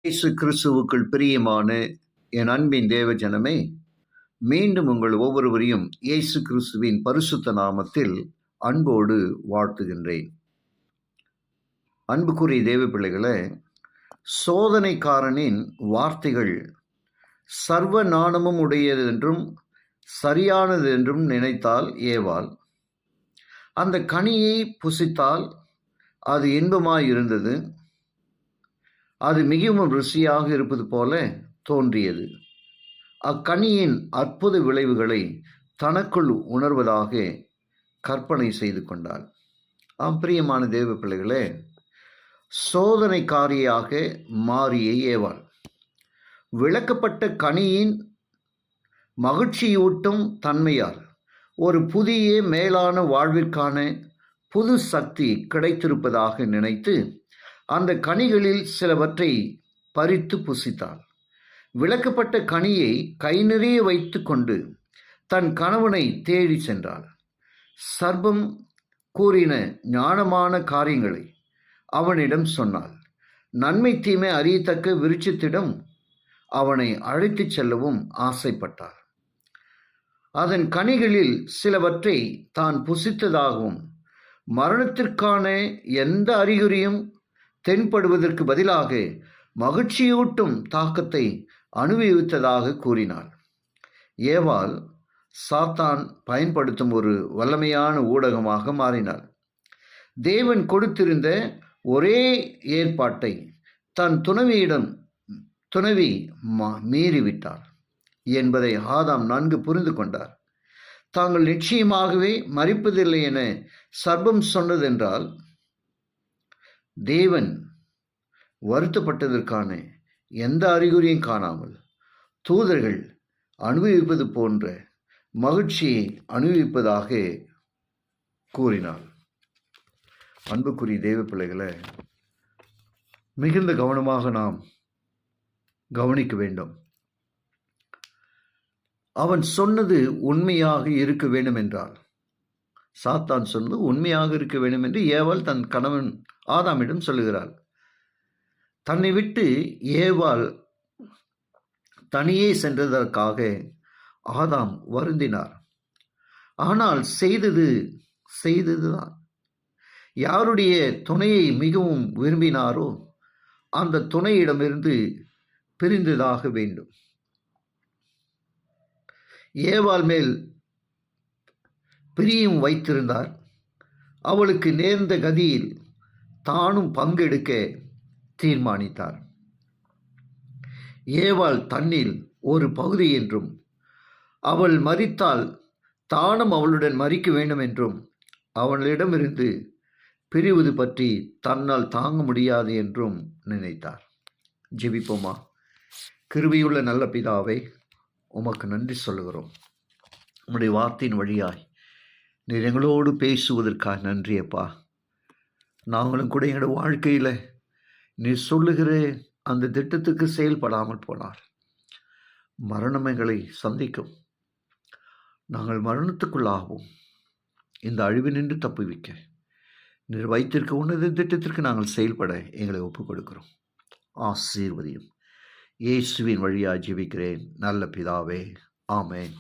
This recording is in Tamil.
இயேசு கிறிஸ்துவுக்குள் பிரியமான என் அன்பின் தேவ ஜனமே, மீண்டும் உங்கள் ஒவ்வொருவரையும் இயேசு கிறிஸ்துவின் பரிசுத்த நாமத்தில் அன்போடு வாழ்த்துகின்றேன். அன்புக்குரிய தேவ பிள்ளைகளே, சோதனைக்காரனின் வார்த்தைகள் சர்வ ஞானமும் உடையது என்றும் சரியானது என்றும் நினைத்தால் ஏவாள் அந்த கனியை புசித்தால் அது இன்பமாயிருந்தது, அது மிகவும் ருசியாக இருப்பது போல தோன்றியது. அக்கனியின் அற்புத விளைவுகளை தனக்குள் உணர்வதாக கற்பனை செய்து கொண்டாள். பிரியமான தேவ பிள்ளைகளே, சோதனைக்காரியாக மாறிய ஏவாள் விளக்கப்பட்ட கனியின் மகிழ்ச்சியூட்டும் தன்மையால் ஒரு புதிய மேலான வாழ்விற்கான புது சக்தி கிடைத்திருப்பதாக நினைத்து அந்த கனிகளில் சிலவற்றை பறித்து புசித்தாள். விளக்கப்பட்ட கனியை கை நிறைய வைத்து கொண்டு தன் கணவனை தேடி சென்றாள். சர்ப்பம் கூறின ஞானமான காரியங்களை அவனிடம் சொன்னாள். நன்மை தீமை அறியத்தக்க விருட்சத்திடம் அவனை அழைத்துச் செல்லவும் ஆசைப்பட்டாள். அதன் கனிகளில் சிலவற்றை தான் புசித்ததாகவும் மரணத்திற்கான எந்த அறிகுறியும் தென்படுவதற்கு பதிலாக மகிழ்ச்சியூட்டும் தாக்கத்தை அனுபவித்ததாக கூறினாள். ஏவாள் சாத்தான் பயன்படுத்தும் ஒரு வல்லமையான ஊடகமாக மாறினாள். தேவன் கொடுத்திருந்த ஒரே ஏற்பாட்டை தன் துணைவி மீறிவிட்டாள் என்பதை ஆதாம் நன்கு புரிந்து கொண்டார். தாங்கள் நிச்சயமாகவே மரிப்பதில்லை என சர்ப்பம் சொன்னதென்றால் தேவன் வருத்தப்பட்டதற்கான எந்த அறிகுறியும் காணாமல் தூதர்கள் அனுபவிப்பது போன்ற மகிழ்ச்சியை அனுபவிப்பதாக கூறினாள். அன்புக்குரிய தேவ பிள்ளைகளை மிகுந்த கவனமாக நாம் கவனிக்க வேண்டும். அவன் சொன்னது உண்மையாக இருக்க வேண்டும் என்றால், சாத்தான் சொன்னது உண்மையாக இருக்க வேண்டும் என்று ஏவாள் தன் கணவன் ஆதாமிடம் சொல்லுகிறாள். தன்னை விட்டு ஏவாள் தனியே சென்றதற்காக ஆதாம் வருந்தினார். ஆனால் செய்ததுதான். யாருடைய துணையை மிகவும் விரும்பினாரோ அந்த துணையிடமிருந்து பிரிந்ததாக வேண்டும். ஏவாள் மேல் பிரியம் வைத்திருந்தார். அவளுக்கு நேர்ந்த கதியில் தானும் பங்கெடுக்க தீர்மானித்தார். ஏவாள் தன்னில் ஒரு பகுதி என்றும் அவள் மரித்தால் தானும் அவளுடன் மரிக்க வேண்டும் என்றும் அவளிடமிருந்து பிரிவது பற்றி தன்னால் தாங்க முடியாது என்றும் நினைத்தார். ஜெபிப்போமா. கிருபையுள்ள நல்ல பிதாவே, உமக்கு நன்றி சொல்லுகிறோம். உம்முடைய வார்த்தையின் வழியாய் நீர் எங்களோடு பேசுவதற்காக நன்றி அப்பா. நாங்களும் கூட எங்களோட வாழ்க்கையில் நீர் சொல்லுகிற அந்த திட்டத்துக்கு செயல்படாமல் போனார் மரணம் எங்களை சந்திக்கும். நாங்கள் மரணத்துக்குள்ளாகவும் இந்த அழிவு நின்று தப்புவிக்க நீர் வைத்திருக்க உன்னத திட்டத்திற்கு நாங்கள் செயல்பட எங்களை ஒப்புக் கொடுக்கிறோம். ஆசீர்வதியும். இயேசுவின் வழியாக ஜெபிக்கிறேன் நல்ல பிதாவே. ஆமென்.